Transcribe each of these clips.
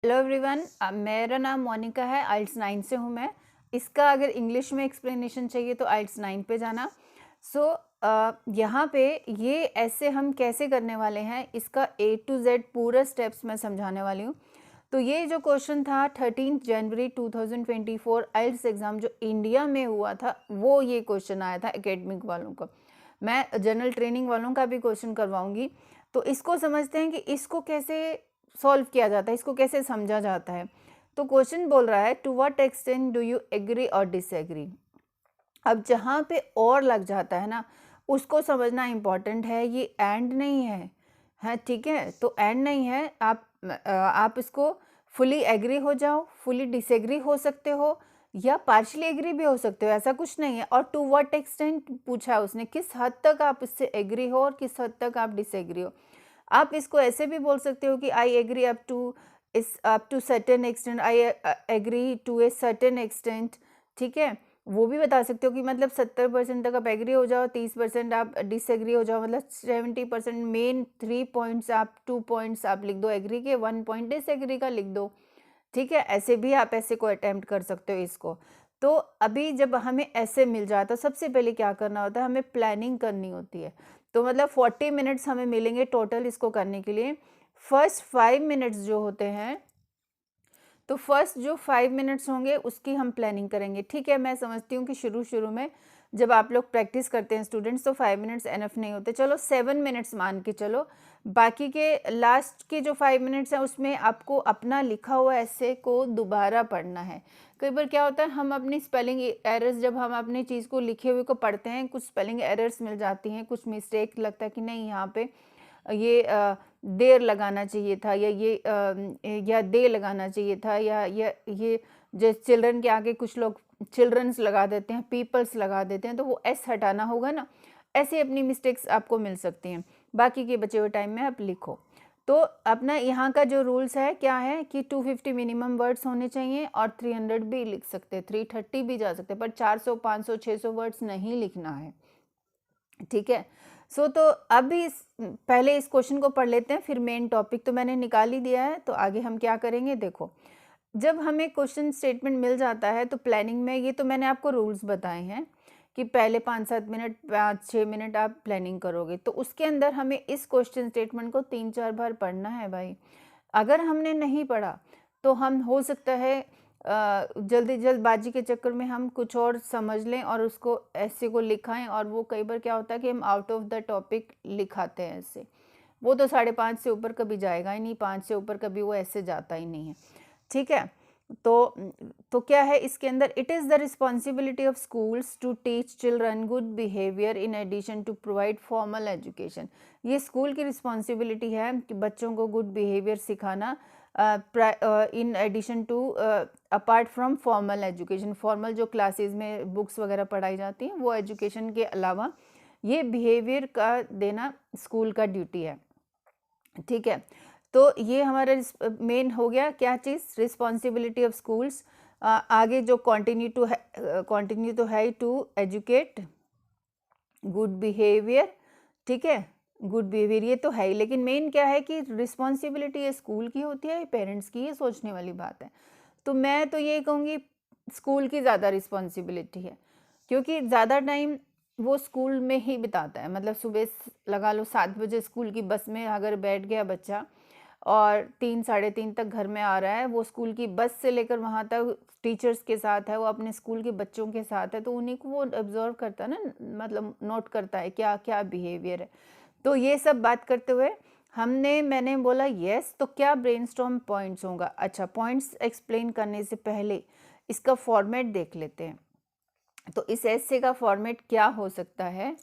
Hello everyone, मेरा नाम मोनिका है। आइल्स 9 से हूँ मैं। इसका अगर इंग्लिश में एक्सप्लेनेशन चाहिए तो आइल्स 9 पे जाना। सो यहाँ पे ये ऐसे हम कैसे करने वाले हैं, इसका A to Z पूरा स्टेप्स मैं समझाने वाली हूँ। तो ये जो क्वेश्चन था 13 जनवरी 2024 आइल्स एग्ज़ाम जो इंडिया में हुआ था, वो ये क्वेश्चन आया था एकेडमिक वालों को। मैं जनरल ट्रेनिंग वालों का भी क्वेश्चन करवाऊँगी। तो इसको समझते हैं कि इसको कैसे सॉल्व किया जाता है, इसको कैसे समझा जाता है। तो क्वेश्चन बोल रहा है, to what extent do you agree और डिसएग्री। अब जहाँ पे और लग जाता है ना, उसको समझना इम्पॉर्टेंट है। ये एंड नहीं है, ठीक है। तो एंड नहीं है, आप इसको फुली एग्री हो जाओ, फुली डिसएग्री हो सकते हो, या पार्शली एग्री भी हो सकते हो, ऐसा कुछ नहीं है। और टू व्हाट एक्सटेंट पूछा है उसने, किस हद तक आप इससे एग्री हो और किस हद तक आप डिसएग्री हो। आप इसको ऐसे भी बोल सकते हो कि I agree up to certain extent, I agree to a certain extent, ठीक है। वो भी बता सकते हो कि मतलब 70% तक आप एग्री हो जाओ, 30% आप डिसएग्री हो जाओ, मतलब 70%। मेन 3 पॉइंट्स, आप 2 पॉइंट्स आप लिख दो एग्री के, 1 पॉइंट डिसएग्री का लिख दो, ठीक है। ऐसे भी आप ऐसे को अटेम्प्ट कर सकते हो इसको। तो अभी जब हमें ऐसे मिल जाता है, सबसे पहले क्या करना होता है, हमें प्लानिंग करनी होती है। तो मतलब 40 मिनट्स हमें मिलेंगे टोटल इसको करने के लिए। फर्स्ट 5 मिनट्स जो होते हैं, तो फर्स्ट जो 5 मिनट्स होंगे उसकी हम प्लानिंग करेंगे, ठीक है। मैं समझती हूँ कि शुरू में जब आप लोग प्रैक्टिस करते हैं स्टूडेंट्स, तो 5 मिनट्स एनफ नहीं होते, चलो 7 मिनट्स मान के चलो। बाकी के लास्ट के जो 5 मिनट्स हैं उसमें आपको अपना लिखा हुआ ऐसे को दोबारा पढ़ना है। कई बार क्या होता है, हम अपनी स्पेलिंग एरर्स, जब हम अपनी चीज़ को लिखे हुए को पढ़ते हैं, कुछ स्पेलिंग एरर्स मिल जाती हैं, कुछ मिस्टेक लगता है कि नहीं यहाँ पे ये देर लगाना चाहिए था, या ये या दे लगाना चाहिए था, या ये जैसे चिल्ड्रन के आगे कुछ लोग चिल्ड्रंस लगा देते हैं, पीपल्स लगा देते हैं, तो वो एस हटाना होगा ना। ऐसे अपनी मिस्टेक्स आपको मिल सकती हैं। बाकी के बचे हुए टाइम में आप लिखो। तो अपना यहाँ का जो रूल्स है क्या है कि 250 मिनिमम वर्ड्स होने चाहिए, और 300 भी लिख सकते हैं, 330 भी जा सकते हैं, पर 400 500 600 वर्ड्स नहीं लिखना है, ठीक है। तो अभी पहले इस क्वेश्चन को पढ़ लेते हैं, फिर मेन टॉपिक तो मैंने निकाल ही दिया है। तो आगे हम क्या करेंगे, देखो। जब हमें क्वेश्चन स्टेटमेंट मिल जाता है तो प्लानिंग में, ये तो मैंने आपको रूल्स बताए हैं कि पहले 5-7 मिनट, 5-6 मिनट आप प्लानिंग करोगे, तो उसके अंदर हमें इस क्वेश्चन स्टेटमेंट को 3-4 बार पढ़ना है भाई। अगर हमने नहीं पढ़ा तो हम, हो सकता है जल्दबाजी के चक्कर में हम कुछ और समझ लें और उसको ऐसे को लिखाएं, और वो कई बार क्या होता है कि हम आउट ऑफ द टॉपिक लिखाते हैं ऐसे। वो तो 5.5 से ऊपर कभी जाएगा ही नहीं, 5 से ऊपर कभी वो ऐसे जाता ही नहीं है, ठीक है। तो क्या है इसके अंदर, it is the responsibility of schools to teach children good behaviour in addition to provide formal education. ये स्कूल की रिस्पॉन्सिबिलिटी है कि बच्चों को गुड बिहेवियर सिखाना, in addition to, apart from formal education. Formal जो क्लासेस में बुक्स वगैरह पढ़ाई जाती हैं, वो एजुकेशन के अलावा ये बिहेवियर का देना स्कूल का ड्यूटी है, ठीक है। तो ये हमारा मेन हो गया क्या चीज़, रिस्पॉन्सिबिलिटी ऑफ स्कूल्स। आगे जो कंटिन्यू तो है टू एजुकेट गुड बिहेवियर, ठीक है। गुड बिहेवियर ये तो है ही, लेकिन मेन क्या है कि रिस्पॉन्सिबिलिटी ये स्कूल की होती है, पेरेंट्स की, ये सोचने वाली बात है। तो मैं तो ये कहूँगी स्कूल की ज़्यादा रिस्पॉन्सिबिलिटी है, क्योंकि ज़्यादा टाइम वो स्कूल में ही बिताता है। मतलब सुबह लगा लो 7 बजे स्कूल की बस में अगर बैठ गया बच्चा, और 3 साढ़े 3 तक घर में आ रहा है, वो स्कूल की बस से लेकर वहाँ तक टीचर्स के साथ है, वो अपने स्कूल के बच्चों के साथ है, तो उन्हीं को वो ऑब्जर्व करता है ना, मतलब नोट करता है क्या क्या बिहेवियर है। तो ये सब बात करते हुए मैंने बोला यस, तो क्या ब्रेनस्टॉर्म पॉइंट्स होगा। अच्छा, पॉइंट्स एक्सप्लेन करने से पहले इसका फॉर्मेट देख लेते हैं। तो इस ऐसे का फॉर्मेट क्या हो सकता है,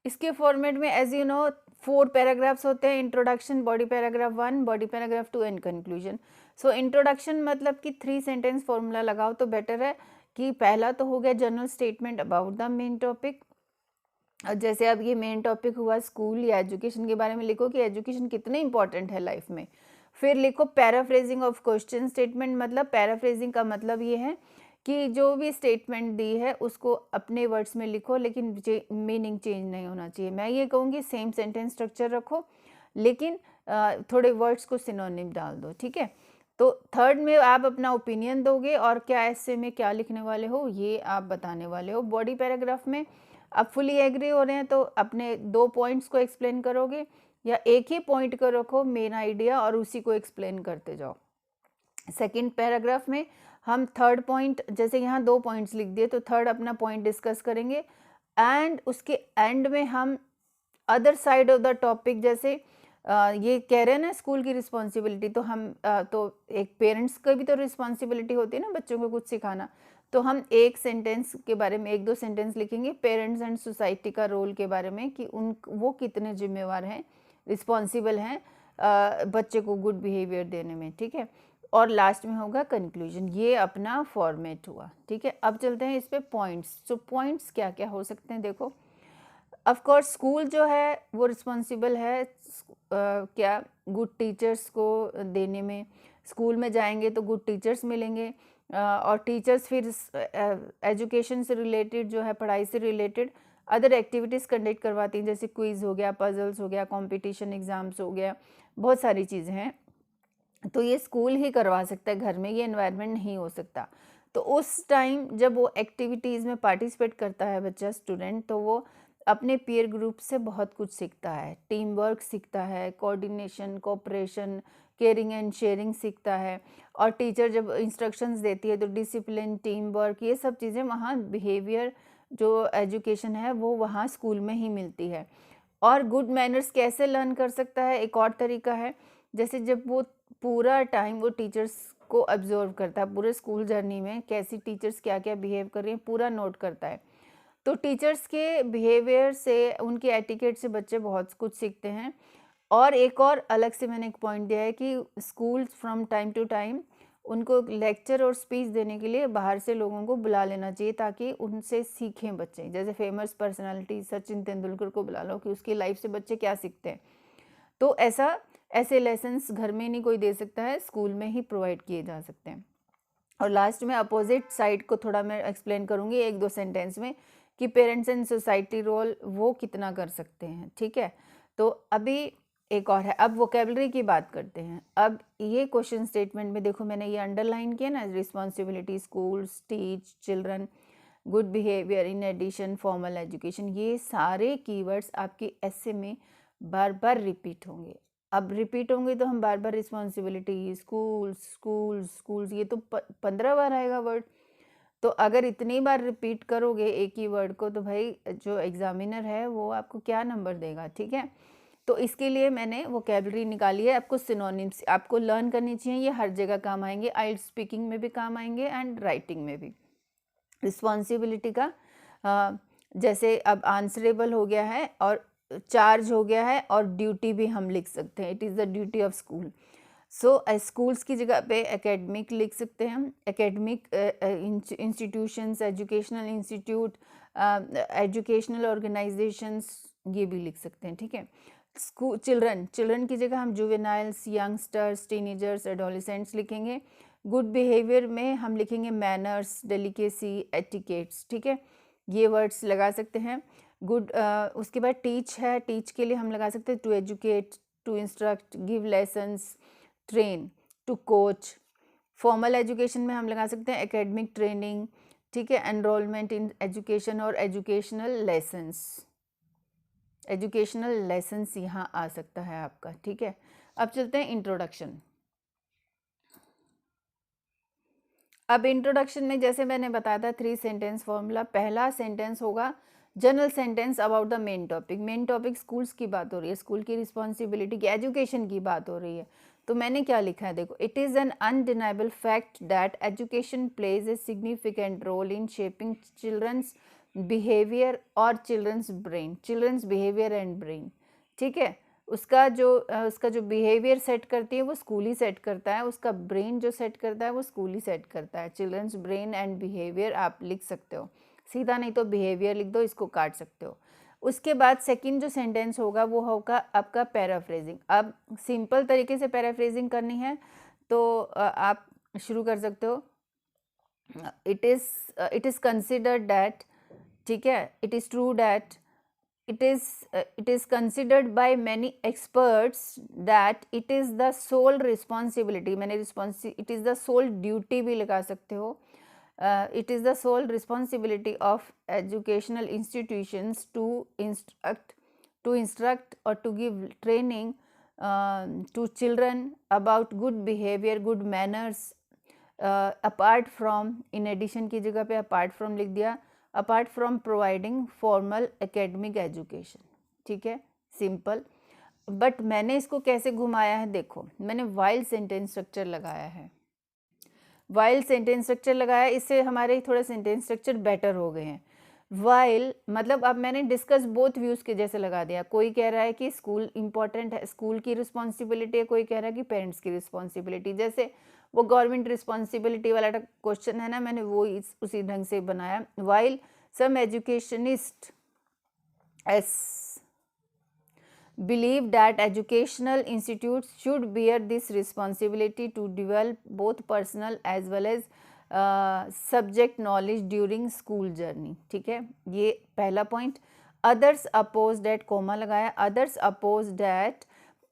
इसके फॉर्मेट में एज यू नो 4 पैराग्राफ्स होते हैं, introduction, body paragraph 1, body paragraph 2 and conclusion. So introduction मतलब कि 3 सेंटेंस फॉर्मूला लगाओ तो बेटर है। कि पहला तो हो गया general statement about the main topic. जैसे अब ये मेन टॉपिक हुआ स्कूल या एजुकेशन के बारे में, लिखो कि एजुकेशन कितने इंपॉर्टेंट है लाइफ में। फिर लिखो पैराफ्रेजिंग ऑफ क्वेश्चन स्टेटमेंट, मतलब पैराफ्रेजिंग का मतलब ये है कि जो भी स्टेटमेंट दी है उसको अपने वर्ड्स में लिखो, लेकिन मीनिंग चेंज नहीं होना चाहिए। मैं ये कहूँगी सेम सेंटेंस स्ट्रक्चर रखो, लेकिन थोड़े वर्ड्स को सिनोनिम डाल दो, ठीक है। तो थर्ड में आप अपना ओपिनियन दोगे और क्या ऐसे में क्या लिखने वाले हो ये आप बताने वाले हो। बॉडी पैराग्राफ में आप फुली एग्री हो रहे हैं तो अपने 2 पॉइंट्स को एक्सप्लेन करोगे या एक ही पॉइंट को रखो मेन आइडिया और उसी को एक्सप्लेन करते जाओ। सेकंड पैराग्राफ में हम थर्ड पॉइंट, जैसे यहाँ 2 पॉइंट्स लिख दिए तो थर्ड अपना पॉइंट डिस्कस करेंगे एंड उसके एंड में हम other side of the topic, जैसे ये कह रहे हैं ना स्कूल की रिस्पॉन्सिबिलिटी, तो हम तो एक पेरेंट्स का भी तो रिस्पॉन्सिबिलिटी होती है ना बच्चों को कुछ सिखाना, तो हम एक सेंटेंस के बारे में 1-2 सेंटेंस लिखेंगे पेरेंट्स एंड सोसाइटी का रोल के बारे में कि वो कितने जिम्मेवार हैं, रिस्पॉन्सिबल हैं बच्चे को गुड बिहेवियर देने में, ठीक है। और लास्ट में होगा कंक्लूजन। ये अपना फॉर्मेट हुआ, ठीक है। अब चलते हैं इस पे पॉइंट्स। तो पॉइंट्स क्या क्या हो सकते हैं, देखो ऑफ कोर्स स्कूल जो है वो रिस्पॉन्सिबल है क्या गुड टीचर्स को देने में। स्कूल में जाएंगे तो गुड टीचर्स मिलेंगे और टीचर्स फिर एजुकेशन से रिलेटेड जो है, पढ़ाई से रिलेटेड अदर एक्टिविटीज़ कंडक्ट करवाती हैं, जैसे क्विज़ हो गया, पजल्स हो गया, कंपटीशन एग्ज़ाम्स हो गया, बहुत सारी चीज़ें हैं। तो ये स्कूल ही करवा सकता है, घर में ये एनवायरनमेंट नहीं हो सकता। तो उस टाइम जब वो एक्टिविटीज़ में पार्टिसिपेट करता है बच्चा, स्टूडेंट, तो वो अपने पीयर ग्रुप से बहुत कुछ सीखता है, टीम वर्क सीखता है, coordination, cooperation, caring and sharing सीखता है। और टीचर जब इंस्ट्रक्शंस देती है तो डिसिप्लिन, टीम वर्क, ये सब चीज़ें वहाँ बिहेवियर जो एजुकेशन है वो वहाँ स्कूल में ही मिलती है। और गुड मैनर्स कैसे लर्न कर सकता है, एक और तरीका है, जैसे जब वो पूरा टाइम वो टीचर्स को ऑब्जर्व करता है, पूरे स्कूल जर्नी में कैसी टीचर्स क्या क्या बिहेव कर रही हैं पूरा नोट करता है, तो टीचर्स के बिहेवियर से, उनके एटिकेट से बच्चे बहुत कुछ सीखते हैं। और एक और अलग से मैंने एक पॉइंट दिया है कि school from time to time उनको लेक्चर और स्पीच देने के लिए बाहर से लोगों को बुला लेना चाहिए ताकि उनसे सीखें बच्चे। जैसे फेमस पर्सनालिटी सचिन तेंदुलकर को बुला लो कि उसकी लाइफ से बच्चे क्या सीखते हैं। तो ऐसे लेसन्स घर में नहीं कोई दे सकता है, स्कूल में ही प्रोवाइड किए जा सकते हैं। और लास्ट में अपोजिट साइड को थोड़ा मैं एक्सप्लेन करूँगी 1-2 सेंटेंस में कि पेरेंट्स एंड सोसाइटी रोल वो कितना कर सकते हैं, ठीक है। तो अभी एक और है, अब वोकेबलरी की बात करते हैं। अब ये क्वेश्चन स्टेटमेंट में देखो मैंने ये अंडरलाइन किया ना, responsibility, schools, teach children, good behaviour, in addition formal education, ये सारे कीवर्ड्स आपके एसे में बार बार रिपीट होंगे। अब रिपीट होंगे तो हम बार बार रिस्पॉन्सिबिलिटी, स्कूल्स स्कूल्स स्कूल्स, ये तो 15 बार आएगा वर्ड। तो अगर इतनी बार रिपीट करोगे एक ही वर्ड को तो भाई जो एग्जामिनर है वो आपको क्या नंबर देगा, ठीक है। तो इसके लिए मैंने वोकेबलरी निकाली है। आपको सिनोनिम्स आपको लर्न करनी चाहिए, ये हर जगह काम आएंगे, आइल्स स्पीकिंग में भी काम आएंगे एंड राइटिंग में भी। रिस्पॉन्सिबिलिटी का जैसे अब आंसरेबल हो गया है और चार्ज हो गया है और ड्यूटी भी हम लिख सकते हैं, it is the duty of school. So schools की जगह पे एकेडमिक लिख सकते हैं हम, academic institutions, educational institute, educational organisations, ये भी लिख सकते हैं, ठीक है। स्कूल चिल्ड्रन की जगह हम जुवेनाइल्स, यंगस्टर्स, टीनेजर्स, एडोलिसेंट्स लिखेंगे। गुड बिहेवियर में हम लिखेंगे मैनर्स, डेलिकेसी, एटिकेट्स, ठीक है, ये वर्ड्स लगा सकते हैं। गुड उसके बाद टीच है, टीच के लिए हम लगा सकते हैं to educate, to instruct, give lessons, train, to coach. Formal education में हम लगा सकते हैं एकेडमिक ट्रेनिंग, ठीक है, एनरोलमेंट इन एजुकेशन और एजुकेशनल लेसन्स यहाँ आ सकता है आपका, ठीक है। अब चलते हैं इंट्रोडक्शन। अब इंट्रोडक्शन में जैसे मैंने बताया था 3 सेंटेंस फॉर्मूला। पहला सेंटेंस होगा general sentence about the main topic. Main topic schools की बात हो रही है, स्कूल की रिस्पॉन्सिबिलिटी की, एजुकेशन की बात हो रही है। तो मैंने क्या लिखा है देखो, it is an undeniable fact that education plays a significant role in shaping children's behaviour और चिल्ड्रंस बिहेवियर एंड ब्रेन, ठीक है। उसका जो बिहेवियर सेट करती है वो स्कूल ही सेट करता है, उसका ब्रेन जो सेट करता है वो स्कूल ही सेट करता है। चिल्ड्रंस ब्रेन एंड बिहेवियर आप लिख सकते हो सीधा, नहीं तो बिहेवियर लिख दो, इसको काट सकते हो। उसके बाद सेकंड जो सेंटेंस होगा वो होगा आपका पैराफ्रेजिंग। अब सिंपल तरीके से पैराफ्रेजिंग करनी है तो आप शुरू कर सकते हो, इट इज़ कंसिडर्ड दैट, ठीक है, it is true that it is considered by many experts that it is the sole responsibility, मैंने it is the sole duty भी लगा सकते हो, it is the sole responsibility of educational institutions to instruct or to give training to children about good behavior, good manners, apart from, in addition की जगह पे apart from लिख दिया, apart from providing formal academic education. ठीक है, simple. But मैंने इसको कैसे घुमाया है, देखो मैंने वाइल सेंटेंस स्ट्रक्चर लगाया है. वाइल सेंटेंस स्ट्रक्चर लगाया, इससे हमारे थोड़े सेंटेंस स्ट्रक्चर बेटर हो गए हैं. वाइल मतलब अब मैंने डिस्कस बोथ व्यूज़ के जैसे लगा दिया. कोई कह रहा है कि स्कूल इम्पॉर्टेंट है, स्कूल की रिस्पॉन्सिबिलिटी है, कोई कह रहा है कि पेरेंट्स की रिस्पॉन्सिबिलिटी. जैसे वो गवर्नमेंट रिस्पॉन्सिबिलिटी वाला क्वेश्चन है ना, मैंने वो उसी ढंग से बनाया. While some educationist believe that educational institutes should bear this responsibility to develop both personal as well as subject knowledge during school journey. ठीक है, ये पहला point. others oppose that, comma लगाया, others oppose that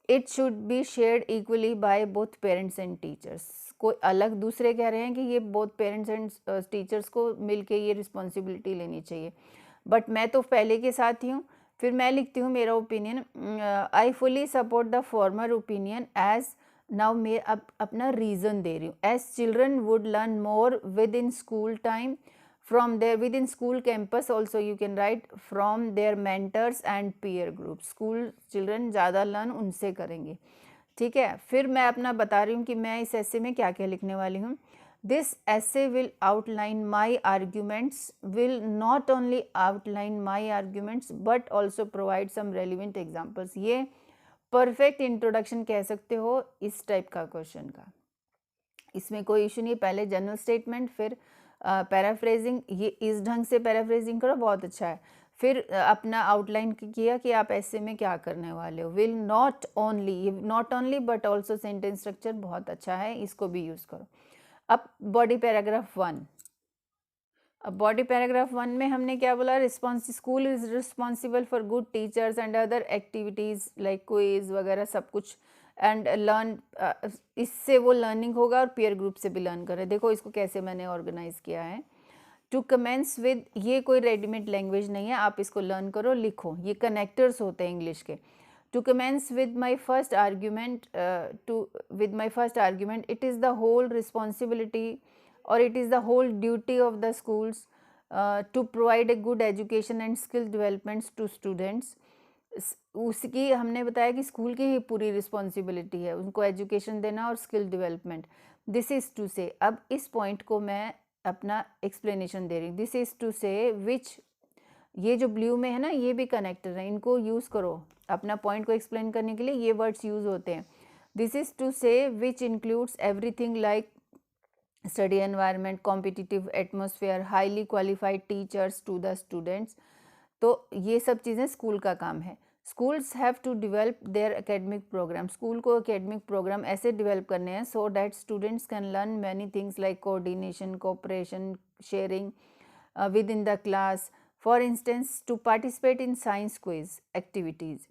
it should be shared equally by both parents and teachers. कोई अलग दूसरे कह रहे हैं कि ये both parents and teachers को मिलके ये रिस्पॉन्सिबिलिटी लेनी चाहिए. बट मैं तो पहले के साथ ही हूँ. फिर मैं लिखती हूँ मेरा opinion, I fully support the former opinion as, now मैं अपना रीज़न दे रही हूँ. As children would learn more within school time from there within school campus, also you can write from there mentors and peer group. School children ज़्यादा learn उनसे करेंगे. ठीक है, फिर मैं अपना बता रही हूँ कि मैं इस ऐसे में क्या क्या लिखने वाली हूँ. This essay will outline my arguments, will not only outline my arguments but also provide some relevant examples. ये परफेक्ट इंट्रोडक्शन कह सकते हो इस टाइप का क्वेश्चन का. इसमें कोई इशू नहीं. पहले जनरल स्टेटमेंट, फिर पैराफ्रेजिंग. ये इस ढंग से पैराफ्रेजिंग करो, बहुत अच्छा है. फिर अपना आउटलाइन किया कि आप ऐसे में क्या करने वाले हो. Will not only but also sentence structure बहुत अच्छा है, इसको भी यूज़ करो. अब बॉडी पैराग्राफ 1. अब बॉडी पैराग्राफ 1 में हमने क्या बोला, school is responsible for good teachers and other activities like quiz वगैरह सब कुछ, एंड लर्न, इससे वो लर्निंग होगा और पीयर ग्रुप से भी लर्न करें. देखो इसको कैसे मैंने ऑर्गेनाइज किया है. टू कमेंस विद, ये कोई रेडीमेड लैंग्वेज नहीं है, आप इसको लर्न करो, लिखो. ये कनेक्टर्स होते हैं इंग्लिश के. To commence with my first argument, it is the whole responsibility or it is the whole duty of the schools to provide a good education and skill developments to students. उसकी हमने बताया कि school की ही पूरी responsibility है उनको education देना और skill development. This is to say, अब इस पॉइंट को मैं अपना एक्सप्लेनेशन दे रही हूँ. दिस इज़ टू से विच, ये जो ब्लू में है ना, ये भी कनेक्टर है, इनको यूज़ करो अपना पॉइंट को एक्सप्लेन करने के लिए. ये वर्ड्स यूज़ होते हैं. This is to say which includes everything like study environment, competitive atmosphere, highly qualified teachers to the students. तो ये सब चीज़ें स्कूल का काम है. Schools have to develop their academic program. School को एकेडमिक प्रोग्राम ऐसे डिवेल्प करने हैं so that students can learn many things like coordination, cooperation, sharing within the class. For instance, to participate in science quiz activities,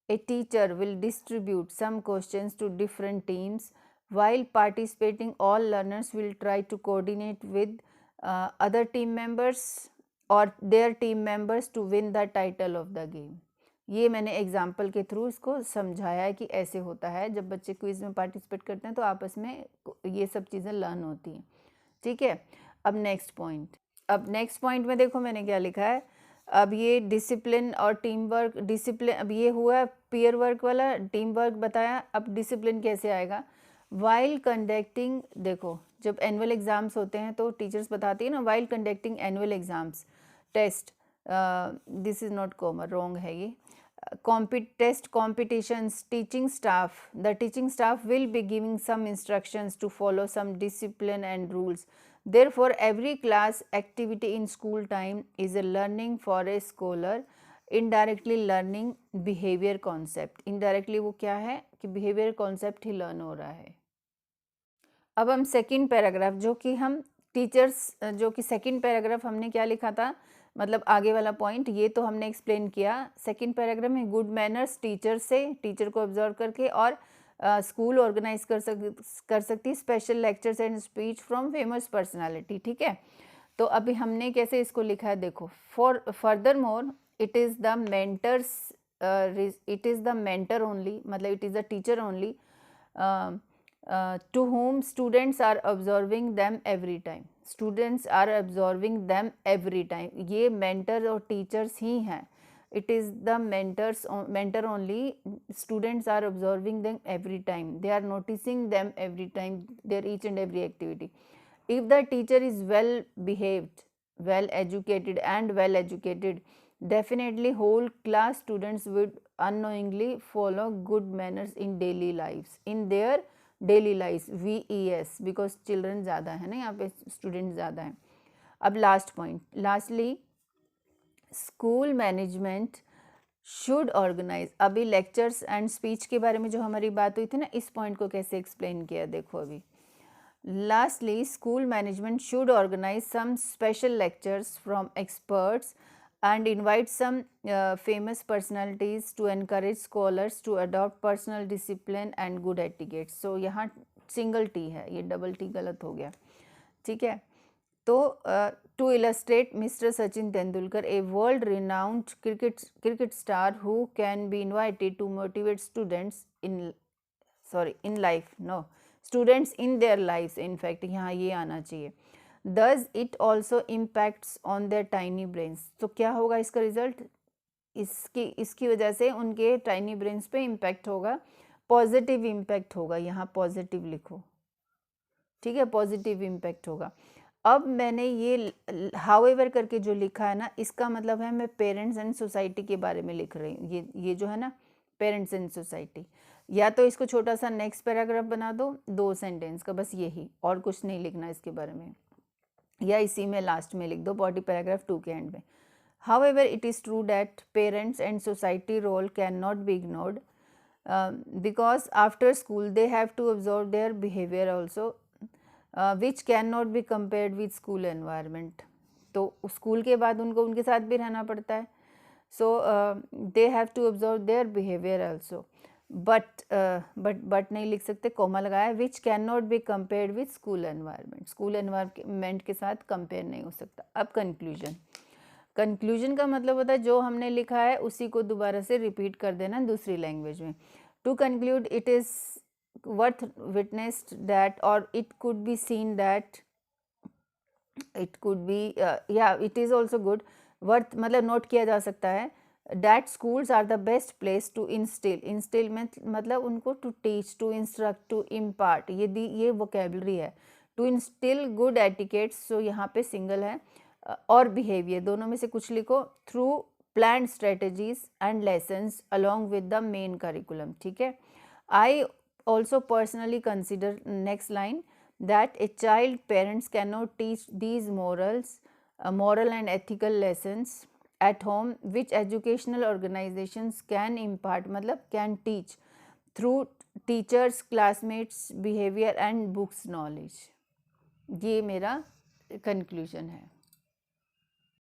a teacher will distribute some questions to different teams. While participating, all learners will try to coordinate with other team members or their team members to win the title of the game. ये मैंने example के through इसको समझाया है कि ऐसे होता है. जब बच्चे क्विज में पार्टिसिपेट करते हैं तो आपस में ये सब चीज़ें लर्न होती हैं. ठीक है, अब नेक्स्ट पॉइंट. अब नेक्स्ट पॉइंट में देखो मैंने क्या लिखा है. अब ये डिसिप्लिन और टीम वर्क, डिसिप्लिन अब ये हुआ पीयर वर्क वाला, टीम वर्क बताया. अब डिसिप्लिन कैसे आएगा. वाइल कंडक्टिंग, देखो जब एनुअल एग्ज़ाम्स होते हैं तो टीचर्स बताती है ना, while conducting annual exams, test, this is not common, wrong है ये. Test competitions, teaching staff, the teaching staff will be giving some instructions to follow some discipline and rules. Therefore, every class activity in school time is a learning for a scholar, indirectly learning behavior concept. indirectly वो क्या है कि behavior concept ही learn हो रहा है. अब हम second paragraph, जो कि हम टीचर्स, जो कि सेकेंड पैराग्राफ हमने क्या लिखा था, मतलब आगे वाला पॉइंट ये तो हमने एक्सप्लेन किया। सेकंड पैराग्राफ में गुड मैनर्स टीचर से, टीचर को ऑब्जर्व करके, और स्कूल ऑर्गेनाइज कर सकती special lectures and speech from famous personality. ठीक है, तो अभी हमने कैसे इसको लिखा है देखो। For further more it is the mentors, it is the mentor only, मतलब it is the teacher only to whom students are observing them every time, students are observing them every time, ये mentor और teachers ही हैं, it is the mentor only, students are observing them every time, they are noticing them every time, their each and every activity. If the teacher is well behaved, well educated and well educated, definitely whole class students would unknowingly follow good manners in daily lives, in their daily life, VES, because children ज़्यादा है ना, यहाँ पे student ज़्यादा हैं। अब last point, lastly school management should organise. अभी lectures and speech के बारे में जो हमारी बात हुई थी ना, इस पॉइंट को कैसे एक्सप्लेन किया देखो अभी। Lastly school management should organise some special lectures from experts and invite some famous personalities to encourage scholars to adopt personal discipline and good etiquette. So यहाँ सिंगल टी है, ये डबल टी गलत हो गया। ठीक है, तो to illustrate Mr. Sachin Tendulkar, a world renowned cricket star who can be invited to motivate students in life, no, students in their lives, in fact यहाँ ये आना चाहिए। Does it also impacts on their tiny brains? तो क्या होगा इसका result, इसकी वजह से उनके टाइनी ब्रेन्स पे इम्पैक्ट होगा, पॉजिटिव इम्पैक्ट होगा, यहाँ पॉजिटिव लिखो। ठीक है, पॉजिटिव इम्पैक्ट होगा। अब मैंने ये हाउएवर करके जो लिखा है ना, इसका मतलब है मैं पेरेंट्स एंड सोसाइटी के बारे में लिख रही हूँ। ये जो है ना पेरेंट्स एंड सोसाइटी, या तो इसको छोटा सा नेक्स्ट पैराग्राफ बना दो 2 सेंटेंस का, बस यही, और कुछ नहीं लिखना इसके बारे में, या इसी में लास्ट में लिख दो बॉडी पैराग्राफ 2 के एंड में। However, it is true that parents and society role cannot be ignored because after school they have to observe their behavior also, which cannot be compared with school environment. तो school के बाद उनको उनके साथ भी रहना पड़ता है, so they have to observe their behavior also. But नहीं लिख सकते, कोमा लगाया, which can not be compared with school environment, school environment के साथ कंपेयर नहीं हो सकता। अब कंक्लूजन का मतलब होता है जो हमने लिखा है उसी को दोबारा से रिपीट कर देना दूसरी लैंग्वेज में। To conclude, it is worth witnessed that, और it could be seen that, it could be, या it is also good, worth मतलब नोट किया जा सकता है, that schools are the best place to instill में मतलब उनको to teach, to instruct, to impart, ये vocabulary है, to instill good etiquette, so यहाँ पे single है, और behavior, दोनों में से कुछ लिखो, through planned strategies and lessons along with the main curriculum। ठीक है, I also personally consider, next line, that a child parents cannot teach these moral and ethical lessons at home which educational organizations can impart, मतलब can teach through teachers, classmates, behavior and books knowledge। ये मेरा conclusion है।